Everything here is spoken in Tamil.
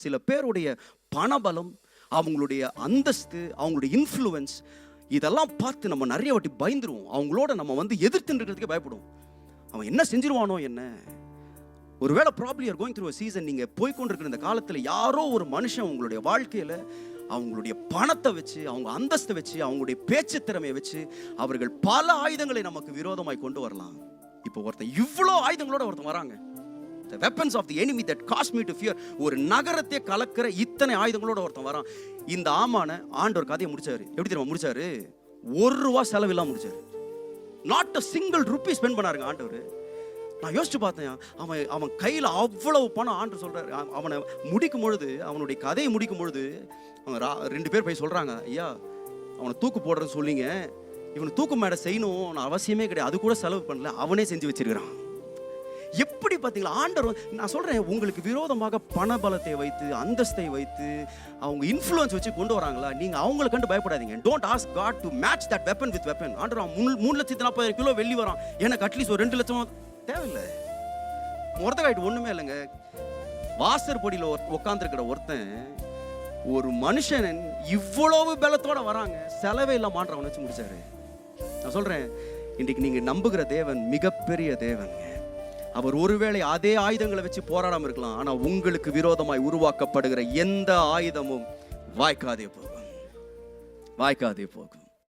சில பேருடைய பணபலம், அவங்களுடைய அந்தஸ்து, அவங்களுடைய இன்ஃப்ளூயன்ஸ், இதெல்லாம் பார்த்து நம்ம நிறைய வாட்டி பயந்துருவோம். அவங்களோட நம்ம எதிர்த்து இருக்கிறதுக்கே பயப்படுவோம். அவன் என்ன செஞ்சிருவானோ என்ன. ஒருவேளை probably are going through a season. நீங்கள் போய்கொண்டிருக்கிற இந்த காலத்தில் யாரோ ஒரு மனுஷன் உங்களுடைய வாழ்க்கையில் அவங்களுடைய பணத்தை வச்சு, அவங்க அந்தஸ்தை வச்சு, அவங்களுடைய பேச்சு திறமையை வச்சு அவர்கள் பல ஆயுதங்களை நமக்கு விரோதமாய் கொண்டு வரலாம். இப்போ ஒருத்தன் இவ்வளோ ஆயுதங்களோட ஒருத்தன் வராங்க. The weapons of the enemy that caused me to fear. ஒரு நகரத்தை கலக்கிற இத்தனை ஆயுதங்களோட ஒருத்தன் வரான். இந்த ஆமான ஆண்டவர் கதையை முடிச்சாரு. எப்படி தெரியுமா முடிச்சாரு? ₹1 செலவில்லாம முடிச்சாரு. Not a single rupee spend பண்ணாருங்க ஆண்டவர். நான் யோசிச்சு பார்த்தேன், அவன் கையில் அவ்வளவு பணம். ஆண்டவர் சொல்றாரு, அவனை முடிக்கும் பொழுது, அவனுடைய கதையை முடிக்கும் பொழுது அவங்க 2 பேர் போய் சொல்றாங்க, ஐயா அவனை தூக்கு போடுறது சொல்லிங்க, இவனை தூக்கு மேடை செய்யணும் அவசியமே கிடையாது, அது கூட செலவு பண்ணல, அவனே செஞ்சு வச்சிருக்கிறான். எப்படி பார்த்தீங்களா ஆண்டவர். நான் சொல்றேன், உங்களுக்கு விரோதமாக பணபலத்தை வைத்து, அந்தஸ்தை வைத்து, அவங்க இன்ஃப்ளூயன்ஸ் வச்சு கொண்டு வராங்களா, நீங்க அவங்களை கண்டு பயப்படாதீங்க. Don't ask God to match that weapon with weapon. ஆண்டவர் 3,40,000 கிலோ வெள்ளி வரான், எனக்கு அட்லீஸ்ட் ஒரு 2 லட்சம் தேவையில்லை. முறதகாயிட்டு ஒண்ணுமே இல்லைங்க. வாசற்படியில் உட்காந்துருக்கிற ஒருத்தன், ஒரு மனுஷன் இவ்வளவு பலத்தோட வராங்க, செலவே இல்லாம ஆண்டவர் வச்சு முடிச்சாரு. நான் சொல்றேன், இன்றைக்கு நீங்க நம்புகிற தேவன் மிகப்பெரிய தேவன். அவர் ஒருவேளை அதே ஆயுதங்களை வச்சு போராடாம இருக்கலாம், ஆனா உங்களுக்கு விரோதமாய் உருவாக்கப்படுகிற எந்த ஆயுதமும் வாய்க்காதே போகும்.